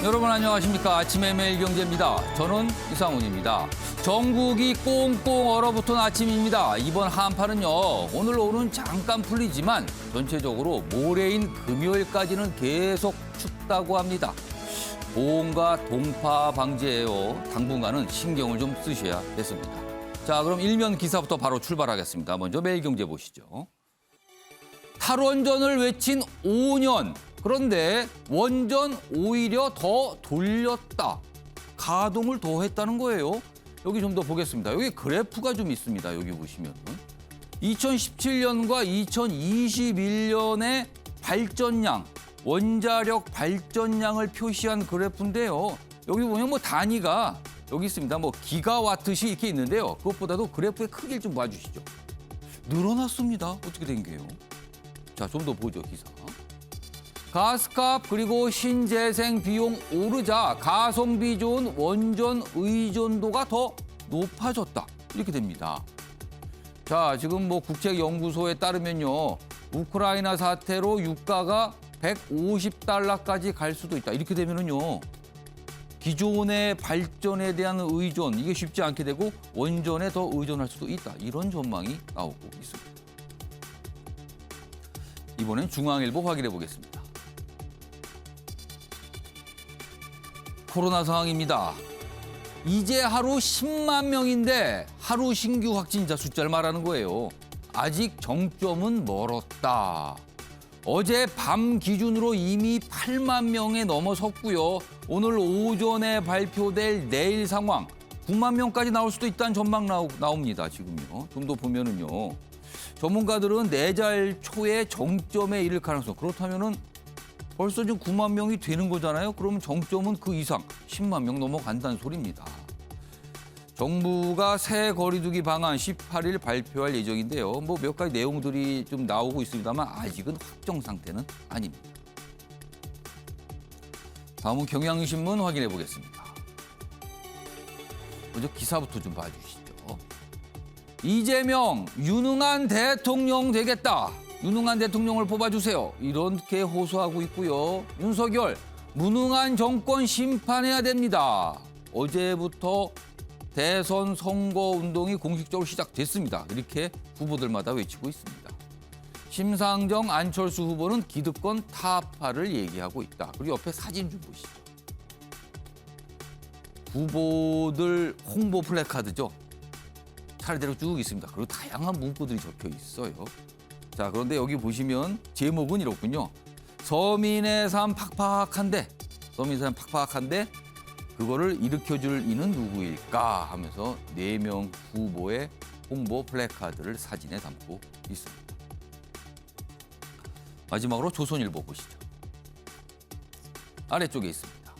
여러분 안녕하십니까. 아침의 매일경제입니다. 저는 이상훈입니다. 전국이 꽁꽁 얼어붙은 아침입니다. 이번 한파는요. 오늘 오후는 잠깐 풀리지만 전체적으로 모레인 금요일까지는 계속 춥다고 합니다. 보온과 동파 방지에요. 당분간은 신경을 좀 쓰셔야겠습니다. 자, 그럼 일면 기사부터 바로 출발하겠습니다. 먼저 매일경제 보시죠. 탈원전을 외친 5년. 그런데 원전 오히려 더 돌렸다. 가동을 더 했다는 거예요. 여기 좀 더 보겠습니다. 여기 그래프가 좀 있습니다. 여기 보시면 2017년과 2021년의 발전량, 원자력 발전량을 표시한 그래프인데요. 여기 보면 뭐 단위가 여기 있습니다. 뭐 기가와트시 이렇게 있는데요. 그것보다도 그래프의 크기를 좀 봐주시죠. 늘어났습니다. 어떻게 된 게요? 자, 좀 더 보죠, 기사. 가스값 그리고 신재생 비용 오르자 가성비 좋은 원전 의존도가 더 높아졌다. 이렇게 됩니다. 자, 지금 뭐 국책연구소에 따르면요. 우크라이나 사태로 유가가 150달러까지 갈 수도 있다. 이렇게 되면은요. 기존의 발전에 대한 의존, 이게 쉽지 않게 되고 원전에 더 의존할 수도 있다. 이런 전망이 나오고 있습니다. 이번엔 중앙일보 확인해 보겠습니다. 코로나 상황입니다. 이제 하루 10만 명인데 하루 신규 확진자 숫자를 말하는 거예요. 아직 정점은 멀었다. 어제 밤 기준으로 이미 8만 명에 넘어섰고요. 오늘 오전에 발표될 내일 상황 9만 명까지 나올 수도 있다는 전망 나옵니다. 지금요. 좀 더 보면은요. 전문가들은 내달 초에 정점에 이를 가능성. 그렇다면은 벌써 지금 9만 명이 되는 거잖아요. 그러면 정점은 그 이상 10만 명 넘어간다는 소리입니다. 정부가 새 거리두기 방안 18일 발표할 예정인데요. 뭐 몇 가지 내용들이 좀 나오고 있습니다만 아직은 확정 상태는 아닙니다. 다음은 경향신문 확인해 보겠습니다. 먼저 기사부터 좀 봐주시죠. 이재명 유능한 대통령 되겠다. 유능한 대통령을 뽑아주세요. 이렇게 호소하고 있고요. 윤석열, 무능한 정권 심판해야 됩니다. 어제부터 대선 선거 운동이 공식적으로 시작됐습니다. 이렇게 후보들마다 외치고 있습니다. 심상정, 안철수 후보는 기득권 타파를 얘기하고 있다. 그리고 옆에 사진 좀 보시죠. 후보들 홍보 플래카드죠. 차례대로 쭉 있습니다. 그리고 다양한 문구들이 적혀 있어요. 자, 그런데 여기 보시면 제목은 이렇군요. 서민의 삶 팍팍한데, 그거를 일으켜줄 이는 누구일까 하면서 4명 후보의 홍보 플래카드를 사진에 담고 있습니다. 마지막으로 조선일보 보시죠. 아래쪽에 있습니다.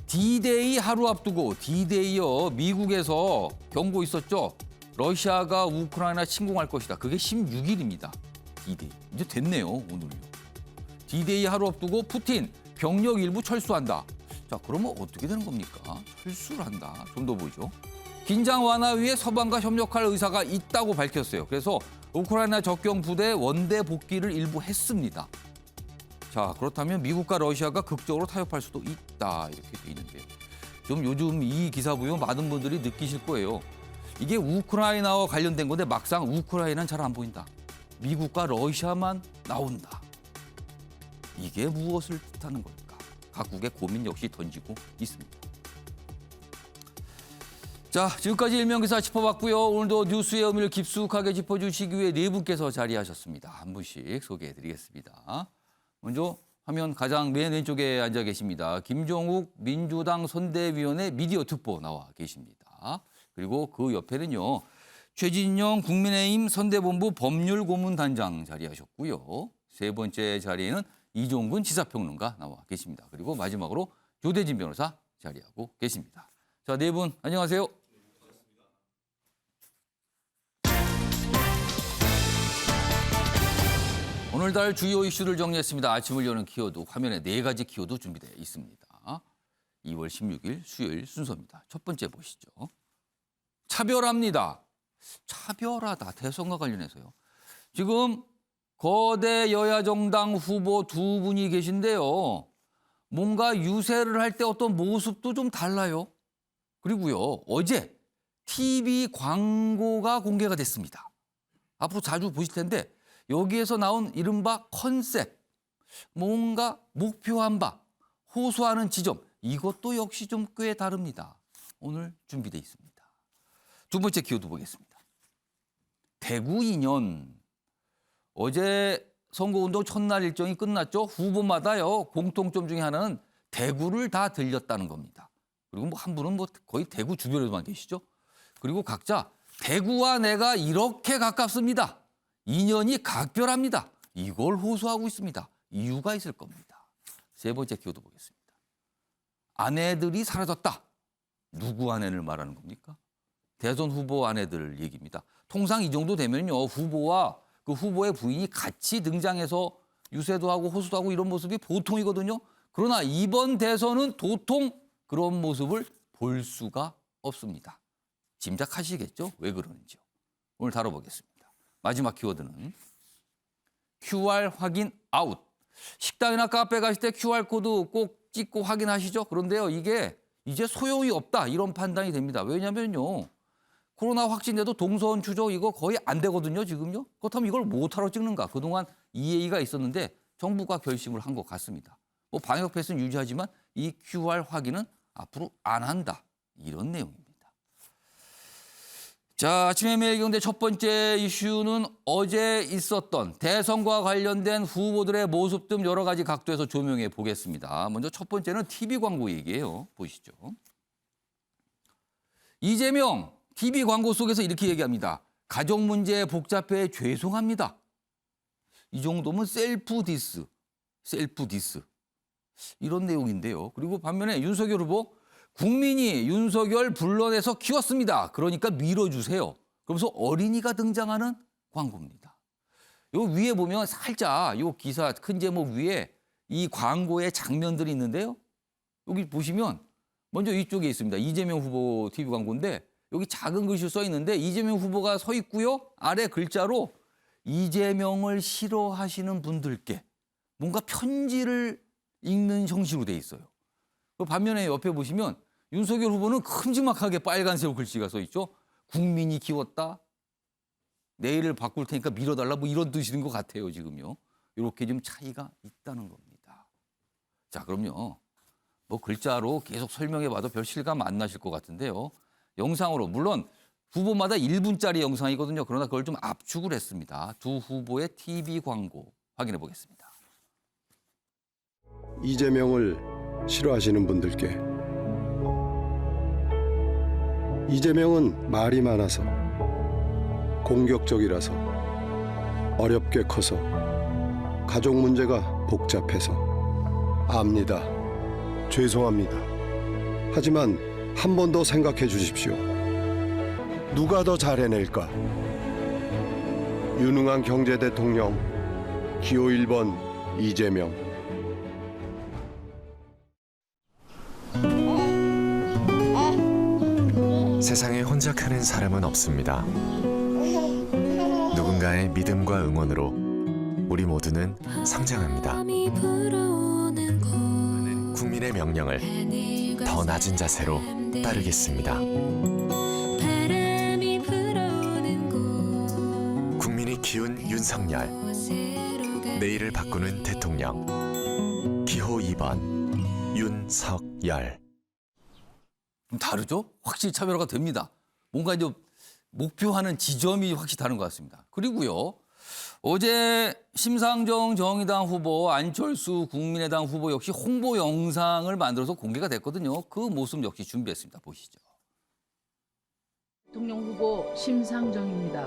D-Day 하루 앞두고 D-Day요. 미국에서 경고 있었죠. 러시아가 우크라이나 침공할 것이다. 그게 16일입니다. D-Day. 이제 됐네요, 오늘요. D-Day 하루 앞두고 푸틴 병력 일부 철수한다. 자, 그러면 어떻게 되는 겁니까? 철수를 한다. 좀 더 보죠. 긴장 완화 위해 서방과 협력할 의사가 있다고 밝혔어요. 그래서 우크라이나 적경 부대 원대 복귀를 일부 했습니다. 자, 그렇다면 미국과 러시아가 극적으로 타협할 수도 있다. 이렇게 돼 있는데 좀 요즘 이 기사 보면 많은 분들이 느끼실 거예요. 이게 우크라이나와 관련된 건데 막상 우크라이나는 잘 안 보인다. 미국과 러시아만 나온다. 이게 무엇을 뜻하는 걸까? 각국의 고민 역시 던지고 있습니다. 자, 지금까지 일면기사 짚어봤고요. 오늘도 뉴스의 의미를 깊숙하게 짚어주시기 위해 4분께서 자리하셨습니다. 한 분씩 소개해드리겠습니다. 먼저 화면 가장 맨 왼쪽에 앉아 계십니다. 김종욱 민주당 선대위원회 미디어 특보 나와 계십니다. 그리고 그 옆에는요. 최진영 국민의힘 선대본부 법률고문단장 자리하셨고요. 세 번째 자리에는 이종근 지사평론가 나와 계십니다. 그리고 마지막으로 조대진 변호사 자리하고 계십니다. 자, 4분 안녕하세요. 오늘달 주요 이슈를 정리했습니다. 아침을 여는 키워드, 화면에 4가지 키워드 준비되어 있습니다. 2월 16일 수요일 순서입니다. 첫 번째 보시죠. 차별합니다. 차별하다. 대선과 관련해서요. 지금 거대 여야 정당 후보 2분이 계신데요. 뭔가 유세를 할 때 어떤 모습도 좀 달라요. 그리고요, 어제 TV 광고가 공개가 됐습니다. 앞으로 자주 보실 텐데 여기에서 나온 이른바 컨셉, 뭔가 목표한 바, 호소하는 지점, 이것도 역시 좀 꽤 다릅니다. 오늘 준비되어 있습니다. 두 번째 키워드 보겠습니다. 대구 인연. 어제 선거운동 첫날 일정이 끝났죠. 후보마다요, 공통점 중에 하나는 대구를 다 들렸다는 겁니다. 그리고 뭐 한 분은 뭐 거의 대구 주변에만 계시죠. 그리고 각자 대구와 내가 이렇게 가깝습니다. 인연이 각별합니다. 이걸 호소하고 있습니다. 이유가 있을 겁니다. 세 번째 키워드 보겠습니다. 아내들이 사라졌다. 누구 아내를 말하는 겁니까? 대선 후보 아내들 얘기입니다. 통상 이 정도 되면요, 후보와 그 후보의 부인이 같이 등장해서 유세도 하고 호소도 하고 이런 모습이 보통이거든요. 그러나 이번 대선은 도통 그런 모습을 볼 수가 없습니다. 짐작하시겠죠? 왜 그러는지요. 오늘 다뤄보겠습니다. 마지막 키워드는 QR 확인 아웃. 식당이나 카페 가실 때 QR코드 꼭 찍고 확인하시죠? 그런데요, 이게 이제 소용이 없다, 이런 판단이 됩니다. 왜냐면요, 코로나 확진돼도 동선 추적 이거 거의 안 되거든요, 지금요. 그렇다면 이걸 못하러 찍는가? 그동안 이해가 있었는데 정부가 결심을 한 것 같습니다. 뭐 방역 패스는 유지하지만 이 QR 확인은 앞으로 안 한다, 이런 내용입니다. 자, 아침에 매일경제 첫 번째 이슈는 어제 있었던 대선과 관련된 후보들의 모습 등 여러 가지 각도에서 조명해 보겠습니다. 먼저 첫 번째는 TV 광고 얘기예요. 보시죠. 이재명 TV 광고 속에서 이렇게 얘기합니다. 가족 문제 복잡해 죄송합니다. 이 정도면 셀프 디스. 이런 내용인데요. 그리고 반면에 윤석열 후보, 국민이 윤석열 불러내서 키웠습니다. 그러니까 밀어주세요. 그러면서 어린이가 등장하는 광고입니다. 요 위에 보면 살짝 요 기사 큰 제목 위에 이 광고의 장면들이 있는데요. 여기 보시면 먼저 이쪽에 있습니다. 이재명 후보 TV 광고인데 여기 작은 글씨로 써 있는데 이재명 후보가 서 있고요. 아래 글자로 이재명을 싫어하시는 분들께 뭔가 편지를 읽는 형식으로 돼 있어요. 반면에 옆에 보시면 윤석열 후보는 큼지막하게 빨간색 글씨가 써 있죠. 국민이 키웠다. 내일을 바꿀 테니까 밀어달라, 뭐 이런 뜻인 것 같아요, 지금요. 이렇게 좀 차이가 있다는 겁니다. 자, 그럼요. 뭐 글자로 계속 설명해봐도 별 실감 안 나실 것 같은데요. 영상으로, 물론 후보마다 1분짜리 영상이거든요. 그러나 그걸 좀 압축을 했습니다. 두 후보의 TV 광고 확인해 보겠습니다. 이재명을 싫어하시는 분들께, 이재명은 말이 많아서, 공격적이라서, 어렵게 커서, 가족 문제가 복잡해서 압니다. 죄송합니다. 하지만 한 번 더 생각해 주십시오. 누가 더 잘해낼까? 유능한 경제 대통령 기호 1번 이재명. 세상에 혼자 크는 사람은 없습니다. 누군가의 믿음과 응원으로 우리 모두는 성장합니다. 국민의 명령을 더 낮은 자세로 따르겠습니다. 국민이 키운 윤석열, 내일을 바꾸는 대통령, 기호 2번 윤석열. 좀 다르죠? 확실히 차별화가 됩니다. 뭔가 이제 목표하는 지점이 확실히 다른 것 같습니다. 그리고요, 어제 심상정 정의당 후보, 안철수 국민의당 후보 역시 홍보 영상을 만들어서 공개가 됐거든요. 그 모습 역시 준비했습니다. 보시죠. 대통령 후보 심상정입니다.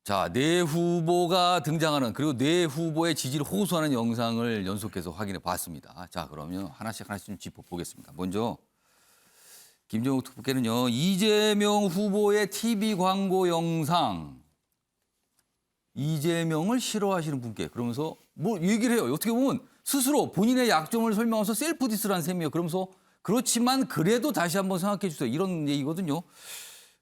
자, 네 후보가 등장하는 그리고 네 후보의 지지를 호소하는 영상을 연속해서 확인해 봤습니다. 자, 그러면 하나씩 좀 짚어보겠습니다. 먼저 김정욱 특보께는요. 이재명 후보의 TV 광고 영상. 이재명을 싫어하시는 분께 그러면서 뭐 얘기를 해요. 어떻게 보면 스스로 본인의 약점을 설명해서 셀프 디스라는 셈이에요. 그러면서 그렇지만 그래도 다시 한번 생각해 주세요. 이런 얘기거든요.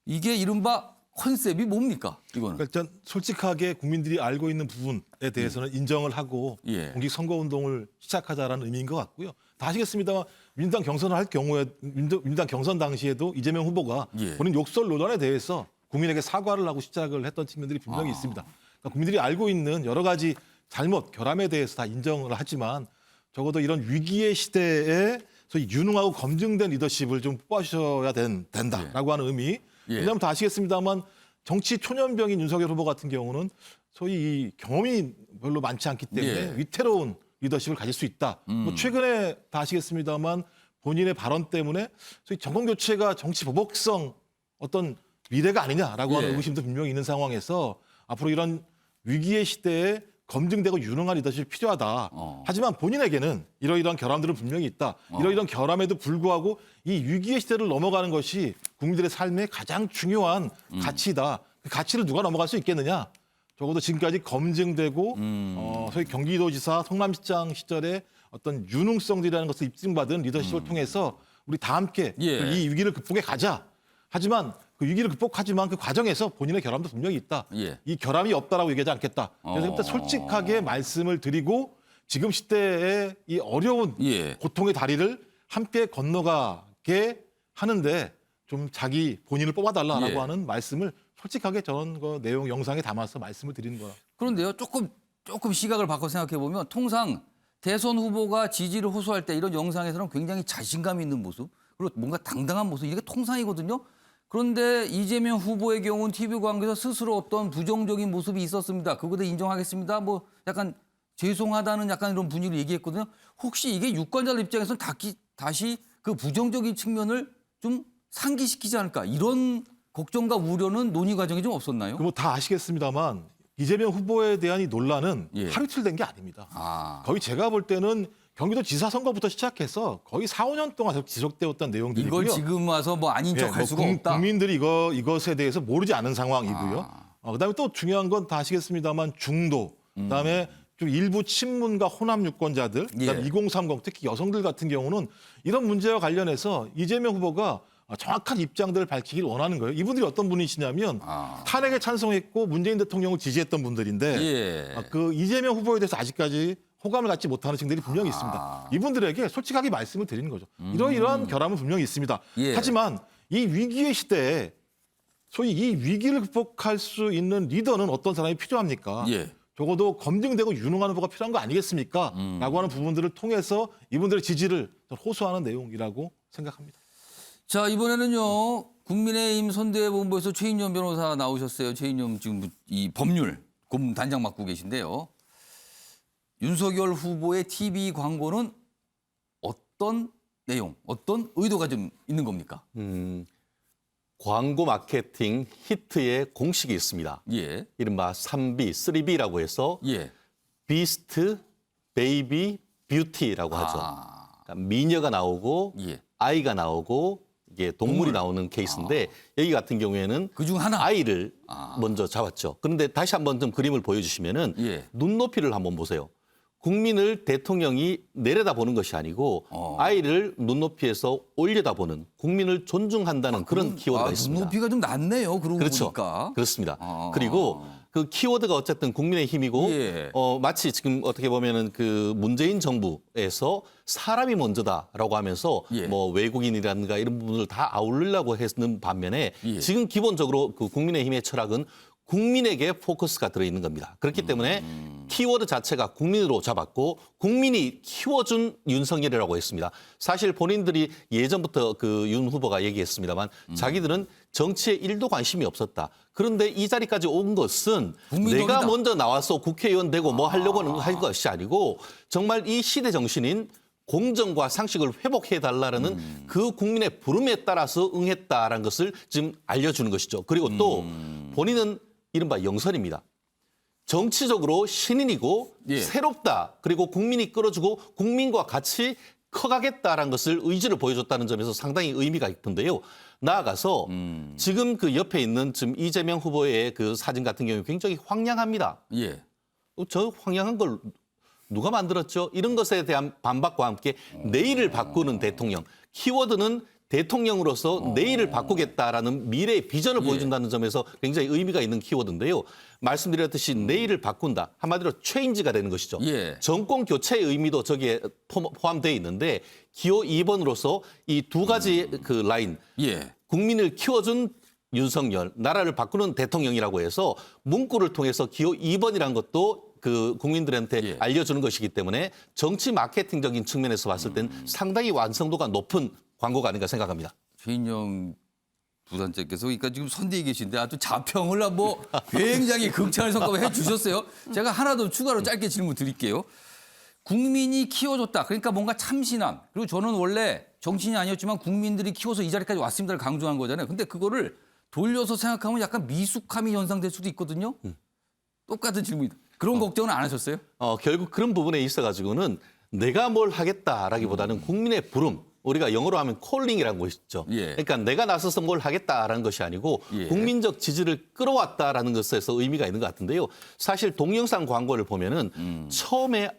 이게 이른바 컨셉이 뭡니까? 이거는. 그러니까 일단 솔직하게 국민들이 알고 있는 부분에 대해서는 인정을 하고 예. 공식 선거 운동을 시작하자라는 의미인 것 같고요. 다 아시겠습니다만 민주당 경선을 할 경우에 민주당 경선 당시에도 이재명 후보가 예. 본인 욕설 논란에 대해서 국민에게 사과를 하고 시작을 했던 측면들이 분명히 있습니다. 그러니까 국민들이 알고 있는 여러 가지 잘못, 결함에 대해서 다 인정을 하지만 적어도 이런 위기의 시대에 소위 유능하고 검증된 리더십을 좀 뽑아주셔야 된다라고 하는 의미. 예. 왜냐하면 다 아시겠습니다만 정치 초년병인 윤석열 후보 같은 경우는 소위 이 경험이 별로 많지 않기 때문에 예. 위태로운 리더십을 가질 수 있다. 뭐 최근에 다 아시겠습니다만 본인의 발언 때문에 소위 정권 교체가 정치 보복성 어떤 미래가 아니냐라고 하는 예. 의구심도 분명히 있는 상황에서 앞으로 이런 위기의 시대에 검증되고 유능한 리더십이 필요하다. 하지만 본인에게는 이러이러한 결함들은 분명히 있다. 이러이러한 결함에도 불구하고 이 위기의 시대를 넘어가는 것이 국민들의 삶의 가장 중요한 가치다. 그 가치를 누가 넘어갈 수 있겠느냐. 적어도 지금까지 검증되고 소위 경기도지사, 성남시장 시절에 어떤 유능성들이라는 것을 입증받은 리더십을 통해서 우리 다 함께 예. 이 위기를 극복해 가자. 하지만 그 위기를 극복하지만 그 과정에서 본인의 결함도 분명히 있다. 예. 이 결함이 없다라고 얘기하지 않겠다. 그래서 일단 솔직하게 말씀을 드리고 지금 시대의 이 어려운 예. 고통의 다리를 함께 건너가게 하는데 좀 자기 본인을 뽑아달라라고 예. 하는 말씀을 솔직하게 저런 거 내용 영상에 담아서 말씀을 드리는 거라. 그런데요, 조금 시각을 바꿔 생각해 보면 통상 대선 후보가 지지를 호소할 때 이런 영상에서는 굉장히 자신감 있는 모습, 그리고 뭔가 당당한 모습 이게 통상이거든요. 그런데 이재명 후보의 경우는 TV 광고에서 스스로 어떤 부정적인 모습이 있었습니다. 그것도 인정하겠습니다. 뭐 약간 죄송하다는 약간 이런 분위기를 얘기했거든요. 혹시 이게 유권자들 입장에서는 다시 그 부정적인 측면을 좀 상기시키지 않을까 이런 걱정과 우려는 논의 과정이 좀 없었나요? 뭐 다 아시겠습니다만 이재명 후보에 대한 이 논란은 예. 하루 이틀 된 게 아닙니다. 아, 거의 제가 볼 때는 경기도지사 선거부터 시작해서 거의 4, 5년 동안 지속되었던 내용들이고요. 이걸 지금 와서 뭐 아닌 척 할 뭐 수가 없다. 국민들이 이것에 대해서 모르지 않은 상황이고요. 그다음에 또 중요한 건 다 아시겠습니다만 중도, 그다음에 좀 일부 친문과 호남 유권자들, 그다음에 예. 2030 특히 여성들 같은 경우는 이런 문제와 관련해서 이재명 후보가 정확한 입장들을 밝히길 원하는 거예요. 이분들이 어떤 분이시냐면 탄핵에 찬성했고 문재인 대통령을 지지했던 분들인데 예. 그 이재명 후보에 대해서 아직까지 호감을 갖지 못하는 층들이 분명히 있습니다. 이분들에게 솔직하게 말씀을 드리는 거죠. 이러이러한 결함은 분명히 있습니다. 예. 하지만 이 위기의 시대에 소위 이 위기를 극복할 수 있는 리더는 어떤 사람이 필요합니까? 예. 적어도 검증되고 유능한 후보가 필요한 거 아니겠습니까? 라고 하는 부분들을 통해서 이분들의 지지를 호소하는 내용이라고 생각합니다. 자, 이번에는요. 국민의힘 선대본부에서 최인념 변호사 나오셨어요. 최인념 지금 이 법률 고문 단장 맡고 계신데요. 윤석열 후보의 TV 광고는 어떤 내용, 어떤 의도가 좀 있는 겁니까? 광고 마케팅 히트의 공식이 있습니다. 예. 이른바 3B, 3B라고 해서 예. 비스트, 베이비, 뷰티라고 하죠. 그러니까 미녀가 나오고 예. 아이가 나오고 이게 동물이 나오는 케이스인데 여기 같은 경우에는 그중 하나. 아이를 먼저 잡았죠. 그런데 다시 한번 좀 그림을 보여주시면은 예. 눈높이를 한번 보세요. 국민을 대통령이 내려다보는 것이 아니고 아이를 눈높이에서 올려다보는 국민을 존중한다는 그런 키워드가 있습니다. 눈높이가 좀 낮네요. 그러고 그렇죠. 보니까. 그렇습니다. 그리고 그 키워드가 어쨌든 국민의 힘이고 예. 마치 지금 어떻게 보면은 그 문재인 정부에서 사람이 먼저다라고 하면서 예. 뭐 외국인이라든가 이런 부분을 다 아우르려고 했는 반면에 예. 지금 기본적으로 그 국민의 힘의 철학은 국민에게 포커스가 들어있는 겁니다. 그렇기 때문에 키워드 자체가 국민으로 잡았고 국민이 키워준 윤석열이라고 했습니다. 사실 본인들이 예전부터 그 윤 후보가 얘기했습니다만 자기들은 정치에 1도 관심이 없었다. 그런데 이 자리까지 온 것은 국민덕이다. 내가 먼저 나와서 국회의원 되고 뭐 하려고 할 것이 아니고 정말 이 시대 정신인 공정과 상식을 회복해달라는 그 국민의 부름에 따라서 응했다라는 것을 지금 알려주는 것이죠. 그리고 또 본인은 이른바 영선입니다. 정치적으로 신인이고 예. 새롭다. 그리고 국민이 끌어주고 국민과 같이 커가겠다라는 것을 의지를 보여줬다는 점에서 상당히 의미가 깊은데요. 나아가서 지금 그 옆에 있는 지금 이재명 후보의 그 사진 같은 경우에 굉장히 황량합니다. 예. 저 황량한 걸 누가 만들었죠? 이런 것에 대한 반박과 함께 내일을 바꾸는 대통령. 키워드는 대통령으로서 내일을 바꾸겠다라는 미래의 비전을 예. 보여준다는 보여준다는 점에서 굉장히 의미가 있는 키워드인데요. 말씀드렸듯이 내일을 바꾼다. 한마디로 체인지가 되는 것이죠. 예. 정권 교체의 의미도 저기에 포함되어 있는데 기호 2번으로서 이 두 가지 그 라인 예. 국민을 키워준 윤석열, 나라를 바꾸는 대통령이라고 해서 문구를 통해서 기호 2번이라는 것도 그 국민들한테 예. 알려주는 것이기 때문에 정치 마케팅적인 측면에서 봤을 땐 상당히 완성도가 높은 광고가 아닌가 생각합니다. 최인영 부단장께서 그러니까 지금 선대에 계신데 아주 자평을 뭐 굉장히 극찬을 성과를 해주셨어요. 제가 하나 더 추가로 짧게 질문 드릴게요. 국민이 키워줬다. 그러니까 뭔가 참신함. 그리고 저는 원래 정치인이 아니었지만 국민들이 키워서 이 자리까지 왔습니다를 강조한 거잖아요. 근데 그거를 돌려서 생각하면 약간 미숙함이 연상될 수도 있거든요. 똑같은 질문이다. 그런 걱정은 안 하셨어요? 결국 그런 부분에 있어가지고는 내가 뭘 하겠다라기보다는 국민의 부름, 우리가 영어로 하면 콜링이라는 것이 있죠. 예. 그러니까 내가 나서서 뭘 하겠다라는 것이 아니고 예. 국민적 지지를 끌어왔다라는 것에서 의미가 있는 것 같은데요. 사실 동영상 광고를 보면은 처음에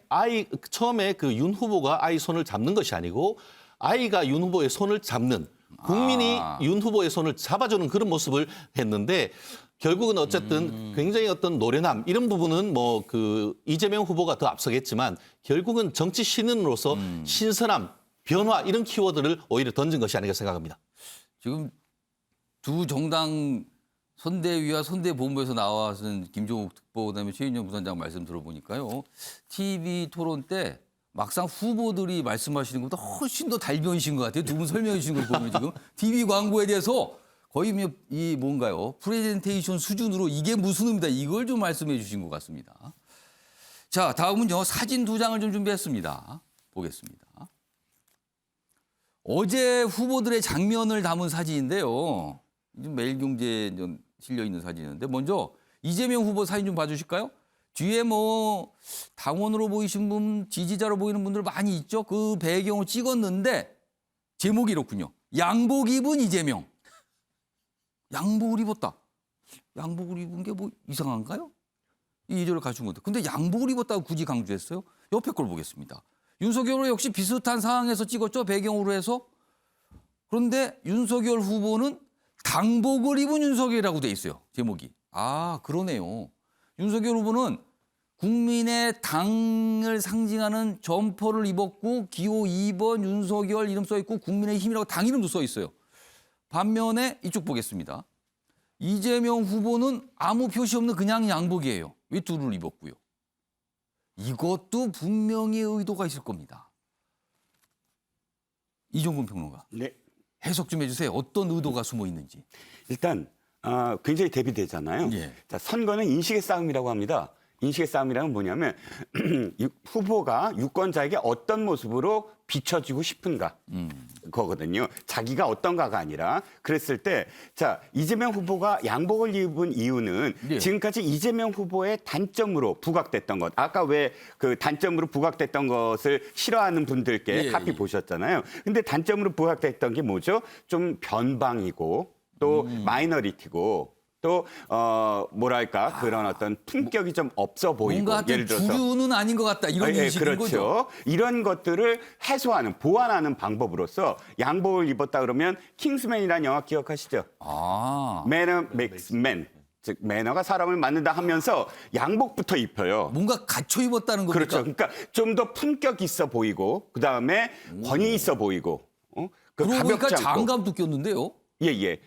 그 윤 후보가 아이 손을 잡는 것이 아니고 아이가 윤 후보의 손을 잡는 국민이 윤 후보의 손을 잡아주는 그런 모습을 했는데 결국은 어쨌든 굉장히 어떤 노련함 이런 부분은 뭐 그 이재명 후보가 더 앞서겠지만 결국은 정치 신인으로서 신선함, 변화 이런 키워드를 오히려 던진 것이 아닌가 생각합니다. 지금 두 정당 선대위와 선대본부에서 나와서 김종욱 특보 그다음에 최인영 부단장 말씀 들어보니까요. TV 토론 때 막상 후보들이 말씀하시는 것보다 훨씬 더 달변이신 것 같아요. 두 분 설명해 주신 걸 보면 지금 TV 광고에 대해서 거의 이 뭔가요? 프레젠테이션 수준으로 이게 무슨 의미다 이걸 좀 말씀해 주신 것 같습니다. 자, 다음은요. 사진 두 장을 좀 준비했습니다. 보겠습니다. 어제 후보들의 장면을 담은 사진인데요. 지금 매일경제에 실려 있는 사진인데 먼저 이재명 후보 사진 좀 봐주실까요? 뒤에 뭐 당원으로 보이신 분, 지지자로 보이는 분들 많이 있죠. 그 배경을 찍었는데 제목이 이렇군요. 양복 입은 이재명. 양복을 입었다. 양복을 입은 게 뭐 이상한가요? 이 예절을 갖춘 건데. 근데 양복을 입었다고 굳이 강조했어요? 옆에 걸 보겠습니다. 윤석열은 역시 비슷한 상황에서 찍었죠. 배경으로 해서. 그런데 윤석열 후보는 당복을 입은 윤석열이라고 돼 있어요. 제목이. 아, 그러네요. 윤석열 후보는 국민의 당을 상징하는 점퍼를 입었고 기호 2번 윤석열 이름 써 있고 국민의힘이라고 당 이름도 써 있어요. 반면에 이쪽 보겠습니다. 이재명 후보는 아무 표시 없는 그냥 양복이에요. 외투를 입었고요. 이것도 분명히 의도가 있을 겁니다. 이종근 평론가. 네. 해석 좀 해주세요. 어떤 의도가 숨어 있는지. 일단 굉장히 대비되잖아요. 예. 자, 선거는 인식의 싸움이라고 합니다. 인식의 싸움이라는 뭐냐면 후보가 유권자에게 어떤 모습으로 비춰지고 싶은가 거거든요. 자기가 어떤가가 아니라 그랬을 때 자 이재명 후보가 양복을 입은 이유는 예. 지금까지 이재명 후보의 단점으로 부각됐던 것. 아까 왜 그 단점으로 부각됐던 것을 싫어하는 분들께 예, 카피 예. 보셨잖아요. 근데 단점으로 부각됐던 게 뭐죠? 좀 변방이고 또 마이너리티고 또 뭐랄까 그런 어떤 품격이 좀 없어 보이고 뭔가 하여튼 예를 들어서 주류는 아닌 것 같다 이런 인식인 그렇죠. 거죠. 이런 것들을 해소하는 보완하는 방법으로서 양복을 입었다 그러면 킹스맨이라는 영화 기억하시죠? 아, 매너 맥스 맨. 즉 매너가 사람을 만든다 하면서 양복부터 입혀요. 뭔가 갖춰 입었다는 겁니까? 그렇죠. 그러니까 좀 더 품격 있어 보이고 그다음에 권위 있어 보이고 그러고 보니까 가볍지 않고. 장갑도 꼈는데요. 예.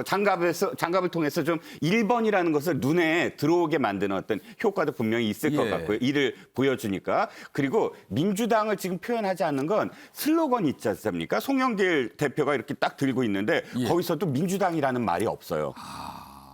장갑을 통해서 좀 1번이라는 것을 눈에 들어오게 만드는 어떤 효과도 분명히 있을 것 예. 같고요. 이를 보여주니까. 그리고 민주당을 지금 표현하지 않는 건 슬로건이 있지 않습니까? 송영길 대표가 이렇게 딱 들고 있는데 예. 거기서도 민주당이라는 말이 없어요.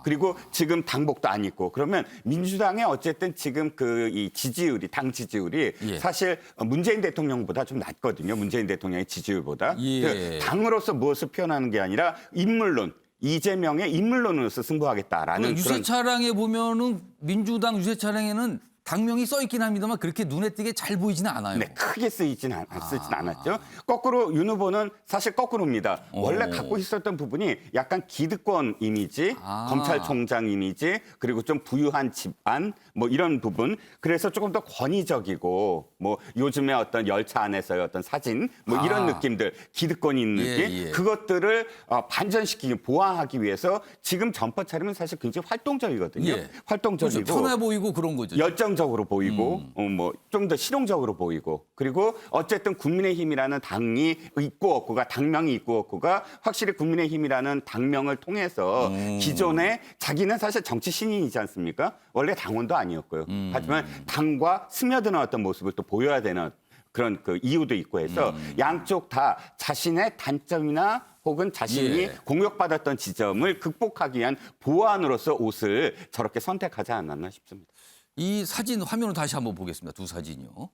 그리고 지금 당복도 안 입고 그러면 민주당의 어쨌든 지금 이 지지율이 당 지지율이 예. 사실 문재인 대통령보다 좀 낮거든요. 문재인 대통령의 지지율보다. 예. 당으로서 무엇을 표현하는 게 아니라 인물론 이재명의 인물론으로서 승부하겠다라는 그런 유세차량에 보면은 민주당 유세차량에는 당명이 써 있긴 합니다만 그렇게 눈에 띄게 잘 보이지는 않아요. 네, 크게 쓰진 않았죠. 거꾸로 윤 후보는 사실 거꾸로입니다. 원래 갖고 있었던 부분이 약간 기득권 이미지, 검찰총장 이미지, 그리고 좀 부유한 집안 뭐 이런 부분. 그래서 조금 더 권위적이고 뭐 요즘에 어떤 열차 안에서의 어떤 사진 뭐 이런 느낌들, 기득권 있는 예, 느낌 예. 그것들을 반전시키기, 보완하기 위해서 지금 점퍼 차림은 사실 굉장히 활동적이거든요. 예. 활동적이고 그렇죠. 편해 보이고 그런 거죠. 열정적으로 보이고 뭐 좀 더 실용적으로 보이고 그리고 어쨌든 국민의힘이라는 당이 있고 없고가 당명이 있고 없고가 확실히 국민의힘이라는 당명을 통해서 기존에 자기는 사실 정치 신인이지 않습니까? 원래 당원도 아니었고요. 하지만 당과 스며드는 어떤 모습을 또 보여야 되는 그런 그 이유도 있고 해서 양쪽 다 자신의 단점이나 혹은 자신이 예. 공격받았던 지점을 극복하기 위한 보완으로서 옷을 저렇게 선택하지 않았나 싶습니다. 이 사진 화면을 다시 한번 보겠습니다. 두 사진이요.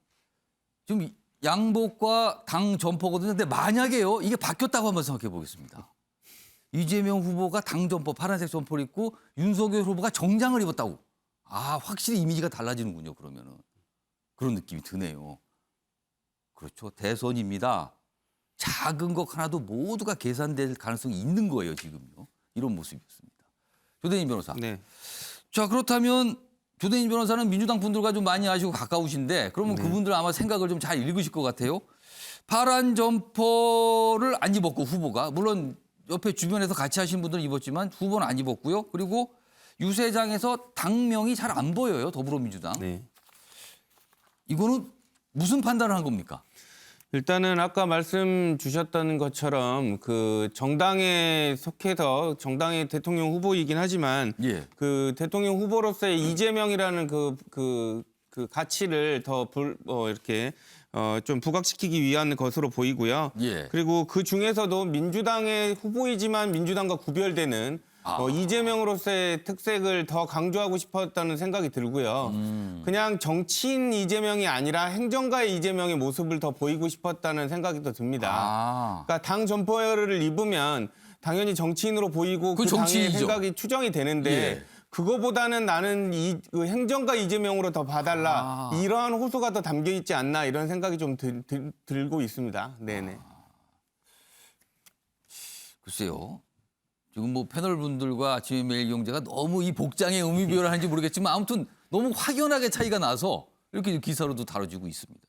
지금 양복과 당 점퍼거든요. 근데 만약에요. 이게 바뀌었다고 한번 생각해 보겠습니다. 이재명 후보가 당 점퍼 파란색 점퍼를 입고 윤석열 후보가 정장을 입었다고. 아, 확실히 이미지가 달라지는군요. 그러면은. 그런 느낌이 드네요. 그렇죠. 대선입니다. 작은 것 하나도 모두가 계산될 가능성이 있는 거예요. 지금요. 이런 모습이었습니다. 조대인 변호사. 네. 자, 그렇다면 조대인 변호사는 민주당 분들과 좀 많이 아시고 가까우신데 그러면 그분들 아마 생각을 좀 잘 읽으실 것 같아요. 파란 점퍼를 안 입었고 후보가 물론 옆에 주변에서 같이 하신 분들은 입었지만 후보는 안 입었고요. 그리고 유세장에서 당명이 잘 안 보여요. 더불어민주당. 네. 이거는 무슨 판단을 한 겁니까? 일단은 아까 말씀 주셨던 것처럼 그 정당에 속해서 정당의 대통령 후보이긴 하지만 예. 그 대통령 후보로서의 이재명이라는 그 가치를 더 이렇게 좀 부각시키기 위한 것으로 보이고요. 예. 그리고 그 중에서도 민주당의 후보이지만 민주당과 구별되는 이재명으로서의 특색을 더 강조하고 싶었다는 생각이 들고요. 그냥 정치인 이재명이 아니라 행정가의 이재명의 모습을 더 보이고 싶었다는 생각이 더 듭니다. 아. 그러니까 당 점퍼를 입으면 당연히 정치인으로 보이고 그 그 당의 정치인이죠. 생각이 추정이 되는데 예. 그거보다는 나는 그 행정가 이재명으로 더 봐달라. 이러한 호소가 더 담겨 있지 않나 이런 생각이 좀 들고 있습니다. 네네. 글쎄요. 지금 뭐 패널 분들과 아침에 매일 경제가 너무 이 복장의 의미 부여를 하는지 모르겠지만 아무튼 너무 확연하게 차이가 나서 이렇게 기사로도 다뤄지고 있습니다.